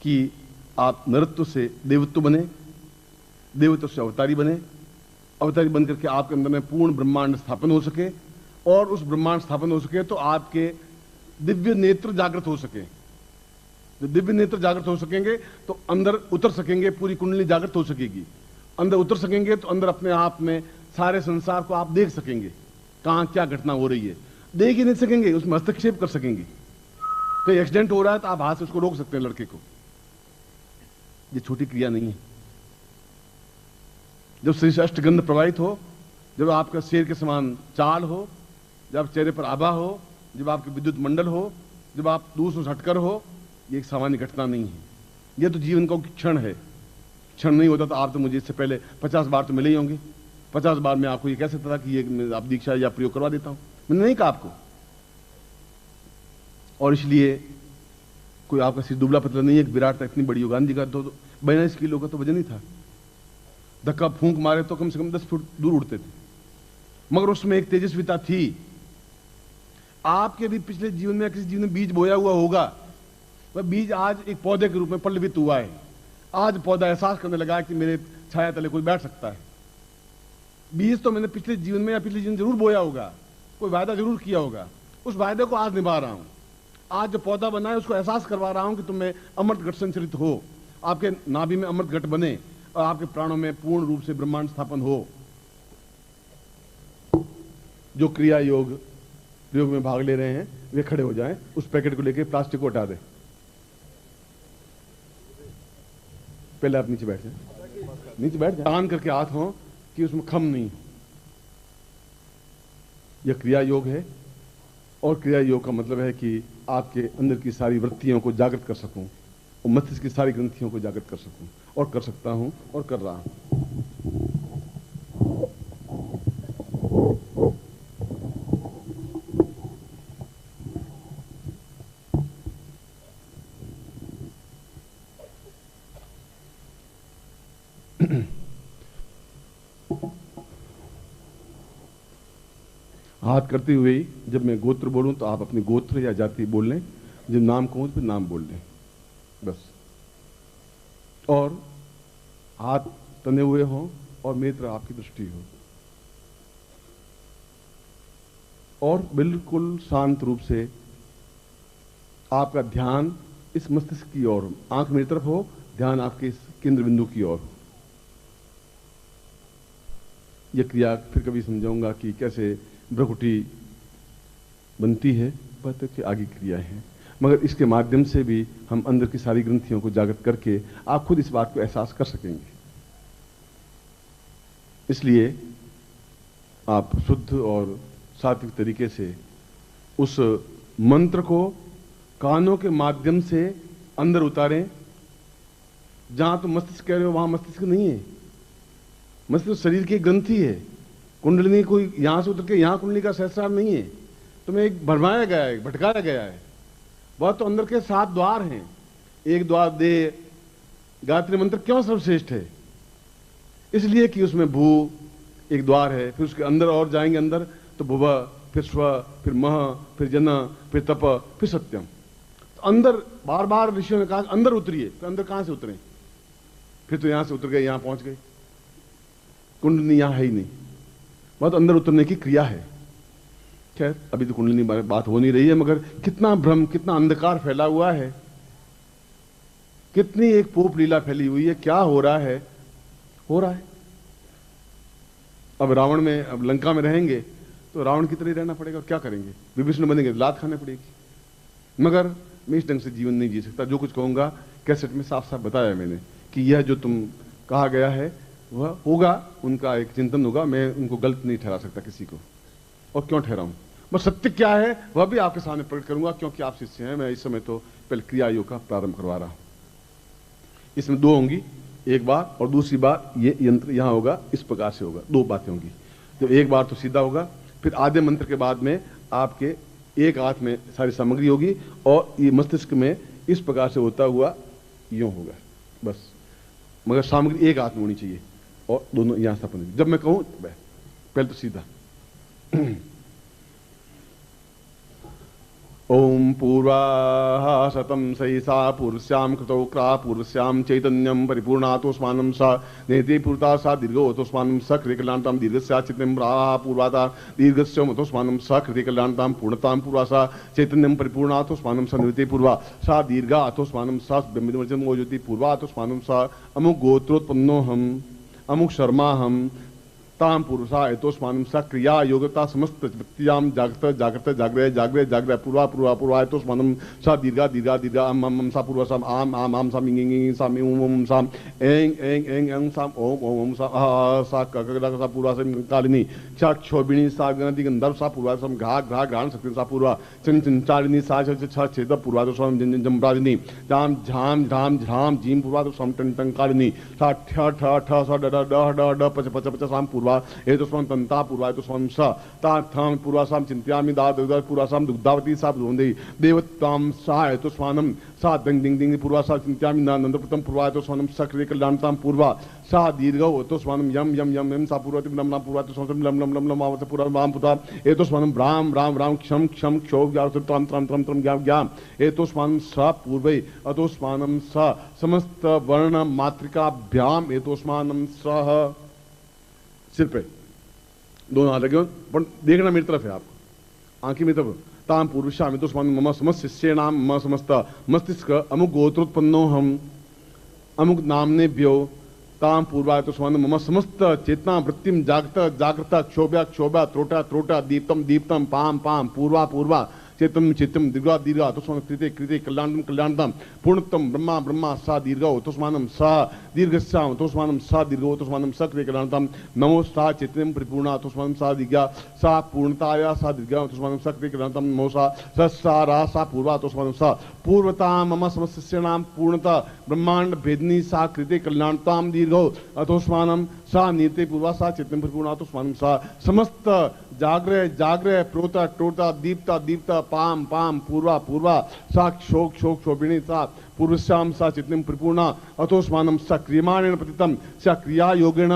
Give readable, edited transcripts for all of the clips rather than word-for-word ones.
कि आप नरत्व से देवत्व बने, देवत्व से अवतारी बने, अवतारी बन करके आपके अंदर में पूर्ण ब्रह्मांड स्थापन हो सके, और उस ब्रह्मांड स्थापन हो सके तो आपके दिव्य नेत्र जागृत हो सके। जब दिव्य नेत्र जागृत हो सकेंगे तो अंदर उतर सकेंगे, पूरी कुंडली जागृत हो सकेगी। अंदर उतर सकेंगे तो अंदर अपने आप में सारे संसार को आप देख सकेंगे, कहां क्या घटना हो रही है। देख ही नहीं सकेंगे, उसमें हस्तक्षेप कर सकेंगे। कोई एक्सीडेंट हो रहा है तो आप हाथ से उसको रोक सकते हैं, लड़के को। ये छोटी क्रिया नहीं है। जब शरीर से अष्टगंध प्रवाहित हो, जब आपका शेर के समान चाल हो, जब चेहरे पर आभा हो, जब आपके विद्युत मंडल हो, जब आप दूसरों से हटकर हो, ये एक सामान्य घटना नहीं है। ये तो जीवन का क्षण है। क्षण नहीं होता तो आप तो मुझे इससे पहले 50 बार तो मिले ही होंगे। 50 बार मैं आपको ये कह सकता था कि ये आप दीक्षा या प्रयोग करवा देता हूं, मैंने नहीं कहा आपको। और इसलिए कोई आपका सिर दुबला पतला नहीं है, विराट था इतनी बड़ी हो। गांधी का तो 42 किलो का तो वजन ही था। धक्का फूंक मारे तो कम से कम 10 फुट दूर उड़ते थे, मगर उसमें एक तेजस्विता थी। आपके भी पिछले जीवन में किसी जीवन में बीज बोया हुआ होगा, वह बीज आज एक पौधे के रूप में पल्लवित हुआ है। आज पौधा एहसास करने लगा कि मेरे छाया तले कोई बैठ सकता है। बीज तो मैंने पिछले जीवन में या पिछले जीवन जरूर बोया होगा, कोई वायदा जरूर किया होगा, उस वायदे को आज निभा रहा हूं। आज जो पौधा बना है उसको एहसास करवा रहा हूं कि तुम्हें अमृत घट संचरित हो, आपके नाभि में अमृत घट बने और आपके प्राणों में पूर्ण रूप से ब्रह्मांड स्थापन हो। जो क्रिया योग प्रयोग में भाग ले रहे हैं वे खड़े हो जाएं, उस पैकेट को लेके प्लास्टिक को हटा दें। पहले आप नीचे बैठ जाएं, नीचे बैठ जाएं, तान करके हाथ हो कि उसमें खम नहीं। यह क्रिया योग है, और क्रिया योग का मतलब है कि आपके अंदर की सारी वृत्तियों को जागृत कर सकूं और मस्तिष्क की सारी ग्रंथियों को जागृत कर सकूं, और कर सकता हूं और कर रहा हूं। हाथ करते हुए ही जब मैं गोत्र बोलूं तो आप अपनी गोत्र या जाति बोल लें, जब नाम कहूं तो नाम बोल लें बस। और हाथ तने हुए हों और मेरी तरफ आपकी दृष्टि हो, और बिल्कुल शांत रूप से आपका ध्यान इस मस्तिष्क की ओर, आंख मेरी तरफ हो, ध्यान आपके इस केंद्र बिंदु की ओर हो। यह क्रिया फिर कभी समझाऊंगा कि कैसे भ्रुकुटी बनती है, पता कि आगे क्रिया है, मगर इसके माध्यम से भी हम अंदर की सारी ग्रंथियों को जागृत करके आप खुद इस बात को एहसास कर सकेंगे। इसलिए आप शुद्ध और सात्विक तरीके से उस मंत्र को कानों के माध्यम से अंदर उतारें। जहां तो मस्तिष्क कह रहे हो वहां मस्तिष्क नहीं है, मस्तिष्क शरीर की ग्रंथि है। कुंडलिनी कोई यहां से उतर के यहां कुंडली का सहस्रार नहीं है, तुम्हें एक भरमाया गया है, भटकाया गया है। वह तो अंदर के 7 द्वार हैं। एक द्वार दे गायत्री मंत्र क्यों सर्वश्रेष्ठ है? इसलिए कि उसमें भू एक द्वार है, फिर उसके अंदर और जाएंगे अंदर तो भुव, फिर स्व, फिर मह, फिर जन, फिर तप, फिर सत्यम। तो अंदर बार बार ऋषियों ने कहा अंदर उतरिए, तो अंदर कहां से उतरे? फिर तो यहां से उतर गए, यहां पहुंच गए, कुंडलिनी यहां है ही नहीं। वह तो अंदर उतरने की क्रिया है। खैर अभी तो कुंडलिनी बात हो नहीं रही है, मगर कितना भ्रम, कितना अंधकार फैला हुआ है, कितनी एक पोप लीला फैली हुई है। क्या हो रहा है? हो रहा है। अब रावण में, अब लंका में रहेंगे तो रावण की तरह रहना पड़ेगा। क्या करेंगे? विभीषण बनेंगे, लात खाने पड़ेगी। मगर मैं इस ढंग से जीवन नहीं जी सकता। जो कुछ कहूंगा कैसेट में साफ साफ बताया मैंने कि यह जो तुम कहा गया है वह होगा, उनका एक चिंतन होगा। मैं उनको गलत नहीं ठहरा सकता किसी को, और क्यों ठहराऊं? बस सत्य क्या है वह भी आपके सामने प्रकट करूंगा, क्योंकि आप शिष्य हैं। मैं इस समय तो पहले क्रिया योग का प्रारंभ करवा रहा हूं। इसमें 2 होंगी, एक बार और दूसरी बार ये यंत्र यहां होगा, इस प्रकार से होगा। 2 बातें होंगी। जब एक बार तो सीधा होगा, फिर आधे मंत्र के बाद में आपके एक हाथ में सारी सामग्री होगी और ये मस्तिष्क में इस प्रकार से होता हुआ यूं होगा बस। मगर सामग्री एक हाथ में होनी चाहिए और दोनों यहां स्थापन होगी। जब मैं कहूं पहले तो सीधा ओम पूर्वा शतं सहिसा पूर्वस्यां कृतौ क्रा पूर्वस्यां चैतन्यं परिपूर्णातोस्मानं सा नेति पूर्ता सा दीर्घोतोस्मानं स कृतिकल्याणतां दीर्घस्या चित्तं प्राहा पूर्वाता दीर्घस्य मतोस्मानं स कृतिकल्याणतां पूर्णतां पूर्वा सा चैतन्यं परिपूर्णातोस्मानं स नेति पूर्वा सा दीर्घा अतोस्मानं सा ब्रह्मविद्यं मोजति पूर्वा अतोस्मानं सा अमुक गोत्रोत्पन्नोऽहम् अमुक शर्माहम् ताम पुरुषा एतोस्मानं सा क्रिया योगता समस्त वृत्तियाम जागृत जागृत जागृत जागृत जागृत पूर्वा पूर्वा पूर्वा एतोस्मानं सा दीर्घा दीर्घा दीर्घा अम अम सा पूर्वा साम आम आम साम इंग इंग साम उम उम साम एंग एंग एंग एंग साम ओम ओम ओम सा सा ककला सा पूर्वा साम कालिनी चा क्षोभिणी सा गणति गंधर्व सा पूर्वा साम घा घा घ्राण शक्ति सा पूर्वा चन चंचारिणी सा छ छेद पूर्वा तो साम जन जमराजिनी जाम झाम झाम झाम जीम पूर्वा तो साम टन टन कालिनी सा ठ ठ ठ सा ड ड ड ड पच पच पच साम पूर्वा एतोस्मानं तन्ता पूर्वा एतोस्मानं सा ता थां पूर्वासां चिन्तयामि दा दुर्गा पूर्वासां दुग्धावती सा ब्रोन्दे देवतां सा एतोस्मानं सा दंग दिंग दिंग पूर्वासां चिन्तयामि नन्दप्रतं पूर्वा एतोस्मानं सा क्रियकल्याणतां पूर्वा सा दीर्घौ एतोस्मानं यम यम यम यम सा पूर्वति नम नम पूर्वा एतोस्मानं लम लम लम लम आवत पूर्वा वाम पुता एतोस्मानं राम राम राम क्षम क्षम क्षो ज्ञातृतां त्रम त्रम त्रम ज्ञाम ज्ञाम एतोस्मानं सा पूर्वे एतोस्मानं सा समस्त वर्ण मातृकाभ्याम एतोस्मानं सह सिर पे दोनों हाथ लगे पर देखना मेरी तरफ है आप आंखें मेरी तरफ ताम पूर्वशा में तो मम समस्त शिष्यणाम मम समस्त मस्तिष्क अमुक गोत्रोत्पन्नो हम अमुक नामने भ्यो ताम पूर्वा तो मम समस्त चेतना वृत्तिम जागृत जागृत क्षोभ्या क्षोभ्या त्रोटा त्रोटा दीप्तम दीप्तम पाम पाम पूर्वा पूर्वा चेतम चेतम दीर्घा दीर्घा तोस्मानं कृते कृते कल्याणम कल्याणतम पूर्णतम ब्रह्मा ब्रह्मा सा दीर्घौ तोस्मानं सा दीर्घस्याम तोस्मानं सा दीर्घौ तोस्मानं सा कृते कल्याणतम नमो सा चेतनम परिपूर्णा तोस्मानं सा दीर्घा सा पूर्णताया सा दीर्घा तोस्मानं सा कृते कल्याणतम नमो सा रा सा पूर्वा तोस्मानं सा पूर्वता मम समस्यानां पूर्णता ब्रह्मांड भेदनी सा कृते कल्याणतां दीर्घौ अतोस्मानं सा नीते पूर्वा सा चेतनम परिपूर्णा तोस्मानं सा समस्त जागृह जागृह प्रोता टोता दीप्ता दीप्ता पाम पाम पूर्वा पूर्वा सा क्षोक क्षोक क्षोभिणी सा पूर्वस्यां सा चित्तं परिपूर्णा अतोस्मानं सा क्रियमाणेन पतितं सा क्रिया योगेन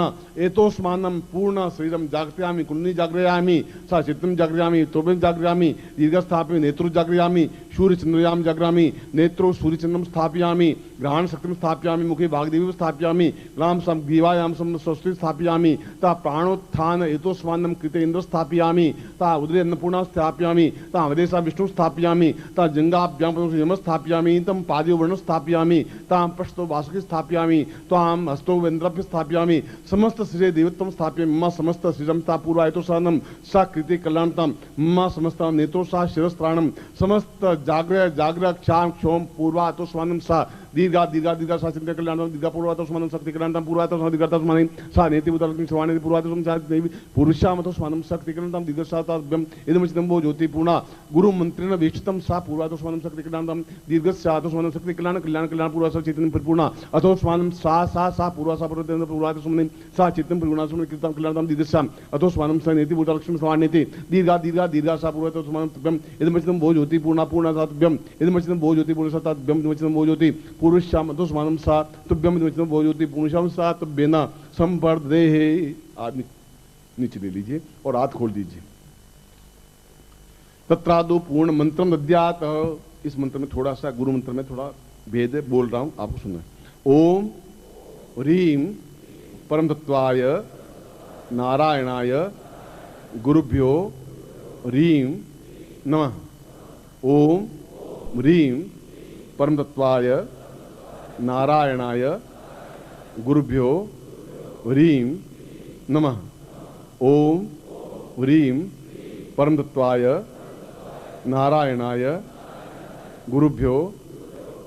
एतोस्मानं पूर्ण शरीरं जागृयामि कुण्डली जागृयामि सा चित्तं जागृयामि त्वं जागृयामि दीर्घस्थापयामि नेत्रौ जागृयामि सूर्यचन्द्रयां जागृयामि नेत्रौ सूर्यचन्द्रं स्थापयामि ग्रहण शक्तिं स्थापयामि मुखे वाग्देवीं स्थापयामि ग्राम सम ग्रीवायां सम स्वस्ति स्थापयामि ता प्राणोत्थान एतोस्मानं कृते इन्द्र स्थापयामि ता उदरे अन्नपूर्णा स्थापयामि ता अवदेशा विष्णु स्थापयामि ता जंगाभ्यां यम स्थापयामि तं पादे वर्ण स्थापयामि तां पृष्ठो वासुकी स्थापयामि तां हस्तो वेन्द्रभ्य स्थापयामि समस्त श्री देवत्वं स्थापयामि मम समस्त श्रीरं ता पूर्वायतोसानं सा कृते कल्याणतां मम समस्त नेत्रो सा शिरस्त्राणं समस्त जाग्रह जाग्रह क्षाम क्षोम पूर्वातोस्मानं सा दीर्घा दीर्घा दीर्घा सा चिंता कल्याणतां दीर्घा पूर्वातोस्मानं शक्ति कल्याणतां पूर्वातोस्मानं दीर्घातोस्मानं सा नेति उदरक्ति श्रवाणि पूर्वातोस्मानं सा देवी पुरुषामतोस्मानं शक्ति कल्याणतां दीर्घशाताभ्यं इदमचितं वो ज्योति पूर्णा गुरु मंत्रेण वेष्टितं सा पूर्वातोस्मानं शक्ति कल्याणतां दीर्घस्यातोस्मानं शक्ति कल्याण कल्याण कल्याण पूर्वा सा चेतन परिपूर्णा अथोस्मानं सा पूर्वा सा पूर्वतेन पूर्वातोस्मानं सा चित्तं परिपूर्णा स्मरण कीर्तनं कल्याणतां दीर्घस्यां अथोस्मानं सा नेति भूतलक्ष्मी श्रवाण्यति दीर्घा दीर्घा दीर्घा सा पूर्वातोस्मानं तुभ्यं इदमचितं वो ज्योति पूर्णा पूर्णा सा तुभ्यं इदमचितं वो ज्योति पूर्णा सा तुभ्यं इदमचितं वो ज्योति पूर्वश्याम अथोस्मानं सा तुभ्यं इदमचितं वो ज्योति पूर्णश्याम सा तुभ्येन संवर्धेहे। आदमी नीचे ले लीजिए और हाथ खोल दीजिए। तत्रादो पूर्ण मंत्रम दद्यात। इस मंत्र में थोड़ा सा गुरु मंत्र में थोड़ा भेद बोल रहा हूं, आपको सुनना है। ओम ह्रीम परम तत्वाय नारायणाय गुरुभ्यो ह्रीम नमः। ओम ह्रीम परम तत्वाय नारायणाय गुरुभ्यो ह्रीम नमः। ओम ह्रीम परम तत्वाय नारायणाय गुरुभ्यो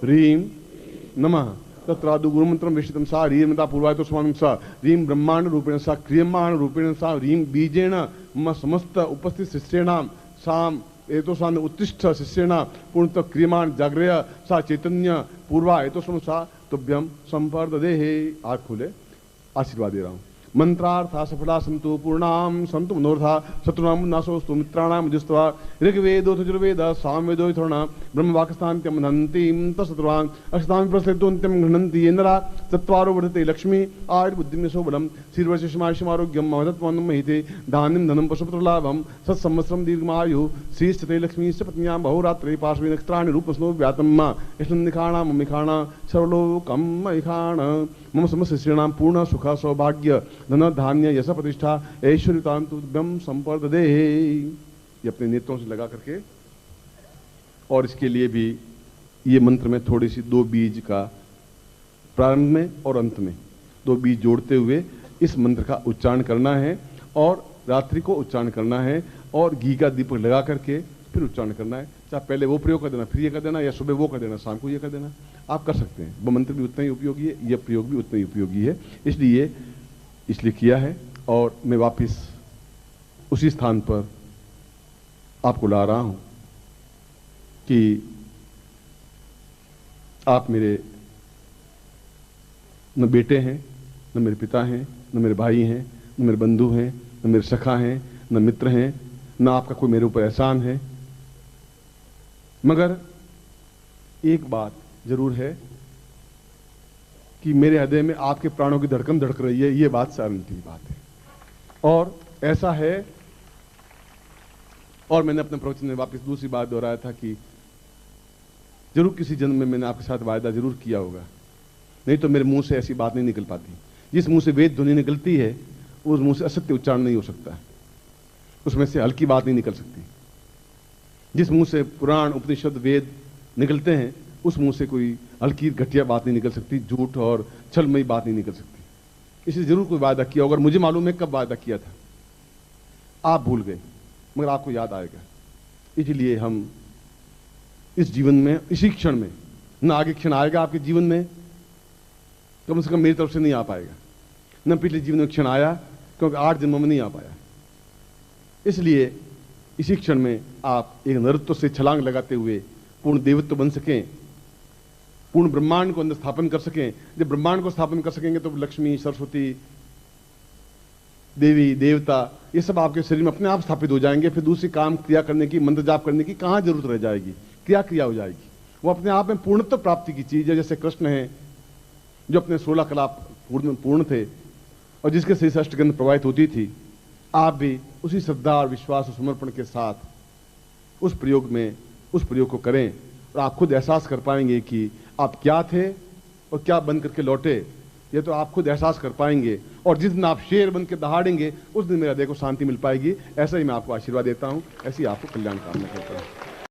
ह्रीम नमः। तत्रादु गुरुमंत्रम विष्टितं सा ह्रीमता पूर्वायतोस्मानं सा ह्रीं ब्रह्मांड रूपेण सा क्रियमाण रूपेण सा ह्रीं बीजेन मम समस्त उपस्थित शिष्येणां साम एतोस्मान् उत्तिष्ठ शिष्येण पूर्णतः क्रियमाण जागृय सा चैतन्य पूर्वा एतोस्मान् सा तुभ्यं संवर्धदेहे। हाथ खोले, आशीर्वाद दे रहा हूँ। मंत्रार्था सफला संतु पूर्णाम संतु मनोरथा शत्रुनाम नाशोस्तु मित्राणाम जुस्त्वा ऋग्वेदो यजुर्वेद सामवेदो यथोर्णा ब्रह्मवाक्स्थान्त्यम नन्तिम तत्सत्वान् अष्टांग प्रसृतोन्त्यम घ्नन्ति इंद्रा चत्वारो वर्धते लक्ष्मी आयुर्बुद्धिं यशोबलम श्रीर्वशिष्मायुष्यमारोग्यम महतत्वं महिते धान्यं धनं पशुपुत्रलाभम सत्संवत्सरं दीर्घमायु श्रीस्थिते लक्ष्मी पत्न्यां बहुरात्रे पार्श्वे नक्षत्राणि रूपस्नो व्यातम यशनिखाणा ममिखाणा सर्वलोकम महिखाण मम समस्त श्रीणाम पूर्ण सुख सौभाग्य धन धान्य यश प्रतिष्ठा ऐश्वर्यतांतुभ्यम संपर्ददे। ये अपने नेत्रों से लगा करके, और इसके लिए भी ये मंत्र में थोड़ी सी 2 बीज का प्रारंभ में और अंत में 2 बीज जोड़ते हुए इस मंत्र का उच्चारण करना है और रात्रि को उच्चारण करना है और घी का दीपक लगा करके फिर उच्चारण करना है। चाहे पहले वो प्रयोग कर देना, फिर ये कर देना, या सुबह वो कर देना, शाम को ये कर देना, आप कर सकते हैं। वो मंत्र भी उतना ही उपयोगी है, यह प्रयोग भी उतना ही उपयोगी है, इसलिए किया है। और मैं वापस उसी स्थान पर आपको ला रहा हूं कि आप मेरे न बेटे हैं, न मेरे पिता हैं, न मेरे भाई हैं, न मेरे बंधु हैं, न मेरे सखा हैं, न मित्र हैं, न आपका कोई मेरे ऊपर एहसान है, मगर एक बात जरूर है कि मेरे हृदय में आपके प्राणों की धड़कन धड़क रही है, ये बात सारंटी बात है। और ऐसा है, और मैंने अपने प्रवचन में वापस दूसरी बात दोहराया था कि जरूर किसी जन्म में मैंने आपके साथ वायदा जरूर किया होगा, नहीं तो मेरे मुंह से ऐसी बात नहीं निकल पाती। जिस मुंह से वेद ध्वनि निकलती है उस मुंह से असत्य उच्चारण नहीं हो सकता, उसमें से हल्की बात नहीं निकल सकती। जिस मुंह से पुराण उपनिषद वेद निकलते हैं उस मुंह से कोई हल्की घटिया बात नहीं निकल सकती, झूठ और छलमयी बात नहीं निकल सकती। इसलिए जरूर कोई वायदा किया होगा, मुझे मालूम है कब वायदा किया था, आप भूल गए, मगर आपको याद आएगा। इसलिए हम इस जीवन में, इसी क्षण में, न आगे क्षण आएगा आपके जीवन में, कम से कम मेरी तरफ से नहीं आ पाएगा, न पिछले जीवन में क्षण आया, क्योंकि 8 जन्मों में नहीं आ पाया। इसलिए इसी क्षण में आप एक नरत्व से छलांग लगाते हुए पूर्ण देवत्व बन सकें, पूर्ण ब्रह्मांड को अंदर स्थापन कर सकें। जब ब्रह्मांड को स्थापन कर सकेंगे तो लक्ष्मी, सरस्वती, देवी, देवता, ये सब आपके शरीर में अपने आप स्थापित हो जाएंगे। फिर दूसरी काम क्रिया करने की, मंत्र जाप करने की कहां जरूरत रह जाएगी, क्रिया हो जाएगी। वो अपने आप में पूर्णत्व प्राप्ति की चीज है। जैसे कृष्ण है जो अपने 16 कला पूर्ण थे और जिसके से अष्टगंध प्रवाहित होती थी, आप भी उसी श्रद्धा और विश्वास और समर्पण के साथ उस प्रयोग को करें और आप खुद एहसास कर पाएंगे कि आप क्या थे और क्या बन करके लौटे। ये तो आप खुद एहसास कर पाएंगे, और जिस दिन आप शेर बन के दहाड़ेंगे उस दिन मेरे हृदय को शांति मिल पाएगी। ऐसा ही मैं आपको आशीर्वाद देता हूं, ऐसी आपको कल्याण कामना करता हूं।